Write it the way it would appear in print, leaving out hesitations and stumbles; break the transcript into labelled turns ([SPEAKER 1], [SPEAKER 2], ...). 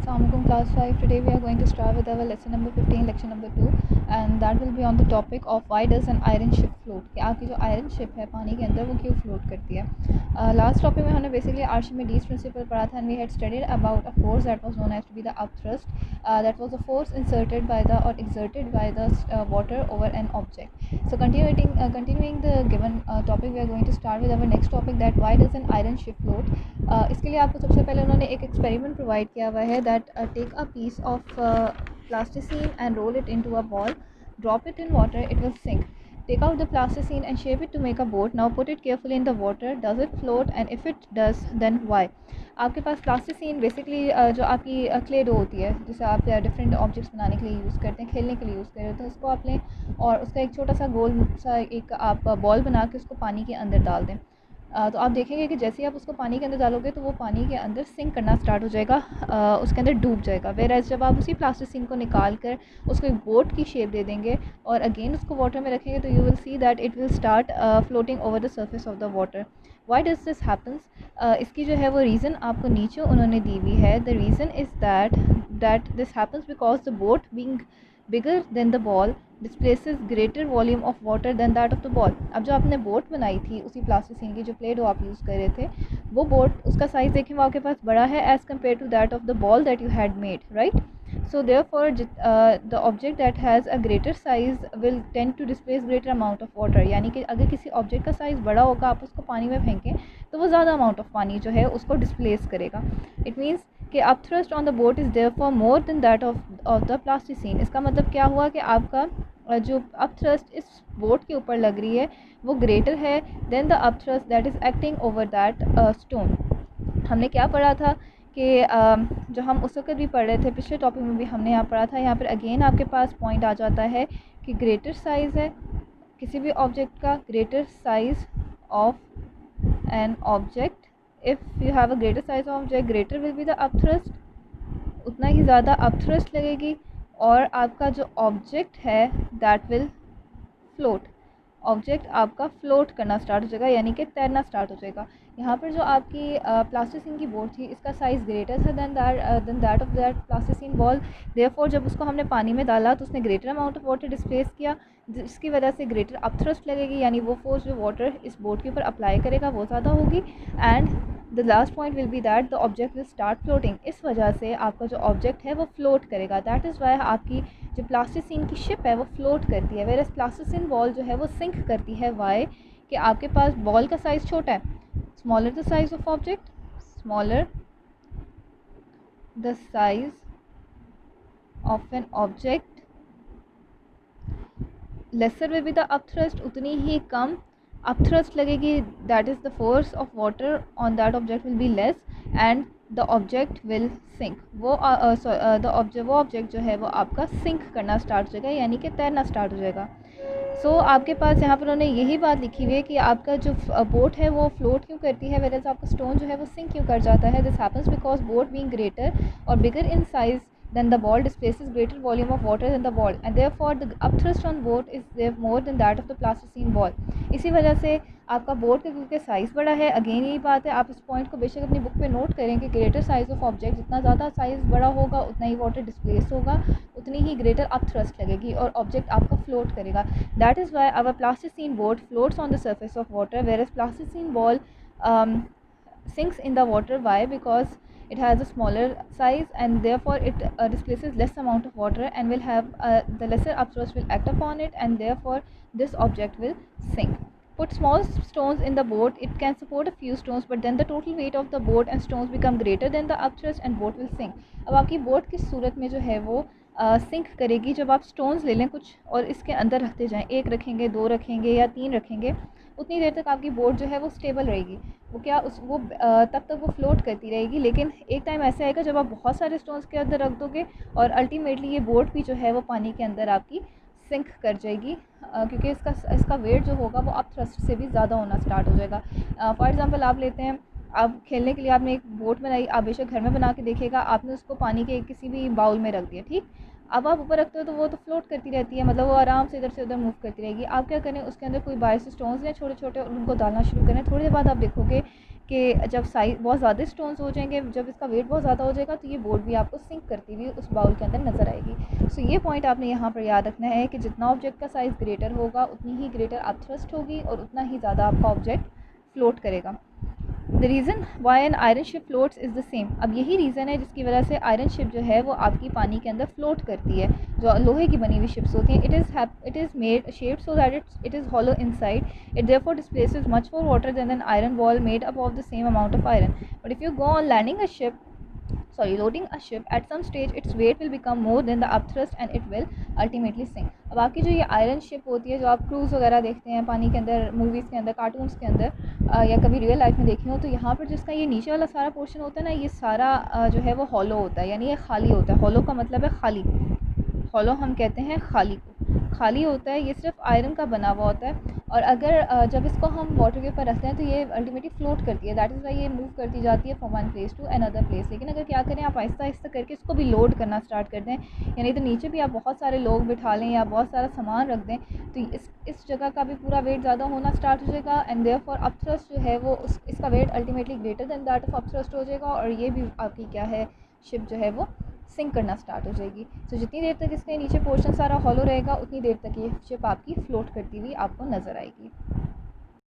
[SPEAKER 1] Assalamualaikum class 5. Today we are going to start with our lesson number 15, lecture number 2, and that will be on the topic of why does an iron ship float. कि आपकी जो iron ship है पानी के अंदर वो क्यों float करती है. लास्ट टॉपिक में हमने बेसिकली आर्शिमिडीज प्रिंसिपल पढ़ा था, and we had studied about a force that was known as to be the upthrust. That was a force inserted by the or exerted by the water over an object. So continuing the given topic, we are going to start with our next topic, that why does an iron ship float. इसके लिए आपको सबसे पहले उन्होंने एक experiment provide किया हुआ है, that take a piece of plasticine and roll it into a ball, drop it in water, it will sink. Take out the plasticine and shape it to make a boat. Now put it carefully in the water. Does it float? And if it does, then why? आपके पास plasticine basically जो आपकी clay dough होती है, जिसे आप different objects बनाने के लिए यूज़ करते हैं, खेलने के लिए यूज़ करते हैं, तो उसको आप लें और उसका एक छोटा सा गोल सा एक आप बॉल बना के उसको पानी के अंदर डाल दें. तो आप देखेंगे कि जैसे ही आप उसको पानी के अंदर डालोगे तो वो पानी के अंदर सिंक करना स्टार्ट हो जाएगा, उसके अंदर डूब जाएगा. वेयर जब आप उसी प्लास्टिसिन को निकाल कर उसको एक बोट की शेप दे देंगे और अगेन उसको वाटर में रखेंगे, तो you will see that it will start floating over the surface of the water. Why does this happens? इसकी जो है वो रीज़न आपको नीचे उन्होंने दी हुई है. The reason is that this happens because the boat being bigger than the ball displaces greater volume of water than that of the ball. अब जो आपने बोट बनाई थी उसी प्लास्टिसिन की, जो प्ले डो आप यूज़ कर रहे थे, वो बोट उसका साइज़ देखें वो आपके पास बड़ा है as compare to that of the ball that you had made, right. So therefore the object that has a greater size will tend to displace greater amount of water. यानी कि अगर किसी ऑब्जेक्ट का साइज़ बड़ा होगा, आप उसको पानी में फेंकें तो वो ज़्यादा अमाउंट ऑफ पानी जो है उसको डिस्प्लेस करेगा. इट मीन्स कि upthrust on the boat is therefore more than that of the plasticine. इसका मतलब क्या हुआ कि आपका जो अपथ्रस्ट इस बोट के ऊपर लग रही है वो ग्रेटर है then the upthrust that is acting over that stone. हमने क्या पढ़ा था कि जो हम उस वक्त भी पढ़ रहे थे, पिछले टॉपिक में भी हमने यहाँ पढ़ा था, यहाँ पर अगेन आपके पास पॉइंट आ जाता है कि ग्रेटर साइज़ है किसी भी ऑब्जेक्ट का, greater size of an object. If you have a greater size of object, greater will be the upthrust, उतना ही ज़्यादा अपथ्रस्ट लगेगी और आपका जो ऑब्जेक्ट है दैट विल फ्लोट. ऑब्जेक्ट आपका फ्लोट करना स्टार्ट हो जाएगा, यानी कि तैरना स्टार्ट हो जाएगा. यहाँ पर जो आपकी प्लास्टिसिन की बोट थी, इसका साइज़ ग्रेटर था then that of that plasticine ball. Therefore जब उसको हमने पानी में डाला तो उसने greater amount of water displace किया, जिसकी वजह से ग्रेटर अपथ्रस्ट लगेगी, यानी वो फोर्स जो वाटर इस बोट के ऊपर अप्लाई करेगा वो ज़्यादा होगी. And the last point will be that the object will start floating. इस वजह से आपका जो ऑब्जेक्ट है वो फ्लोट करेगा. दैट इज़ वाई आपकी जो प्लास्टिसिन की शिप है वो फ्लोट करती है, वेयर प्लास्टिसिन बॉल जो है वो सिंक करती है. वाई? कि आपके पास बॉल का साइज़ छोटा है. Smaller the size of object, smaller the size of an object, lesser will be the upthrust, उतनी ही कम अपथ्रस्ट लगेगी. That is the force of water on that object will be less and the object will sink. वो object जो है वो आपका sink करना स्टार्ट हो जाएगा, यानी कि तैरना स्टार्ट हो जाएगा. सो आपके पास यहाँ पर उन्होंने यही बात लिखी हुई है कि आपका जो बोट है वो फ्लोट क्यों करती है, वेयर आपका स्टोन जो है वो सिंक क्यों कर जाता है. This happens because boat being greater और bigger in size then the ball displaces greater volume of water than the ball and therefore the upthrust on boat is there more than that of the plasticine ball. इसी वजह से आपका boat का क्योंकि size बड़ा है, again यही बात है, आप इस पॉइंट को बेशक अपनी बुक पे नोट करें कि ग्रेटर साइज़ ऑफ ऑब्जेक्ट, जितना ज़्यादा साइज़ बड़ा होगा उतना ही वाटर डिस्प्लेस होगा, उतनी ही ग्रेटर अपथ्रस्ट लगेगी और ऑब्जेक्ट आपका फ्लोट करेगा. That is why our plasticine boat floats on the surface of water, whereas plasticine ball sinks in the water. Why? Because it has a smaller size and therefore it displaces less amount of water and will have the lesser upthrust will act upon it and therefore this object will sink. Put small stones in the boat, it can support a few stones but then the total weight of the boat and stones become greater than the upthrust and boat will sink. अब आपकी boat किस सूरत में जो है वो sink करेगी? जब आप स्टोन्स ले लें कुछ और इसके अंदर रखते जाएं, एक रखेंगे, दो रखेंगे या तीन रखेंगे, उतनी देर तक आपकी बोट जो है वो स्टेबल रहेगी. वो क्या वो तब तक वो फ्लोट करती रहेगी. लेकिन एक टाइम ऐसा आएगा जब आप बहुत सारे स्टोन्स के अंदर रख दोगे और अल्टीमेटली ये बोट भी जो है वो पानी के अंदर आपकी सिंक कर जाएगी, क्योंकि इसका वेट जो होगा वो अपथ्रस्ट से भी ज़्यादा होना स्टार्ट हो जाएगा. फॉर एग्ज़ाम्पल आप लेते हैं, आप खेलने के लिए आपने एक बोट बनाई, आप बेशक घर में बना के देखिएगा, आपने उसको पानी के किसी भी बाउल में रख दिया, ठीक. अब आप ऊपर रखते हो तो वो तो फ्लोट करती रहती है, मतलब वो आराम से इधर से उधर मूव करती रहेगी. आप क्या करें, उसके अंदर कोई बाहर से स्टोन्स या छोटे छोटे उनको डालना शुरू करें. थोड़ी देर बाद आप देखोगे कि जब साइज बहुत ज़्यादा स्टोन्स हो जाएंगे, जब इसका वेट बहुत ज़्यादा हो जाएगा, तो ये बोट भी आपको सिंक करती हुई उस बाउल के अंदर नज़र आएगी। सो ये पॉइंट आपने यहाँ पर याद रखना है कि जितना ऑब्जेक्ट का साइज़ ग्रेटर होगा, उतनी ही ग्रेटर आप थ्रस्ट होगी और उतना ही ज़्यादा आपका ऑब्जेक्ट फ्लोट करेगा। The reason why an iron ship floats is the same. अब यही रीज़न है जिसकी वजह से आयरन शिप जो है वो आपकी पानी के अंदर फ्लोट करती है। जो लोहे की बनी हुई शिप्स होती हैं, it is made shaped so that it is hollow inside. It therefore displaces much more water than an iron wall made up of the same amount of iron. But if you go on loading a ship, at some stage its weight will become more than the upthrust and it will ultimately sink. अब आपकी जो ये iron ship होती है, जो आप cruise वगैरह देखते हैं पानी के अंदर, मूवीज़ के अंदर, कार्टून्स के अंदर, या कभी रियल लाइफ में देखे हो, तो यहाँ पर जिसका ये नीचे वाला सारा पोर्शन होता है ना, ये सारा जो है वो हॉलो होता है, यानी ये खाली होता है। हॉलो का मतलब है खाली। हॉलो हम कहते हैं खाली को, खाली होता है, ये सिर्फ आयरन का बना हुआ होता है। और अगर जब इसको हम वाटर के ऊपर रखते हैं तो ये अल्टीमेटली फ्लोट करती है। दैट इज़ वाई ये मूव करती जाती है from one place to another place. लेकिन अगर क्या करें, आप आहिस्ता आहिस्ता करके इसको भी लोड करना स्टार्ट कर दें, यानी तो नीचे भी आप बहुत सारे लोग बिठा लें या बहुत सारा सामान रख दें, तो इस जगह का भी पूरा वेट ज़्यादा होना स्टार्ट हो जाएगा। एंड देयरफॉर अपथ्रस्ट जो है वो इसका weight ultimately greater than that of upthrust हो जाएगा, और ये भी आपकी क्या है, शिप जो है वो सिंक करना स्टार्ट हो जाएगी। तो जितनी देर तक इसके नीचे पोर्शन सारा हॉलो रहेगा, उतनी देर तक ये शिप आपकी फ्लोट करती हुई आपको नज़र आएगी।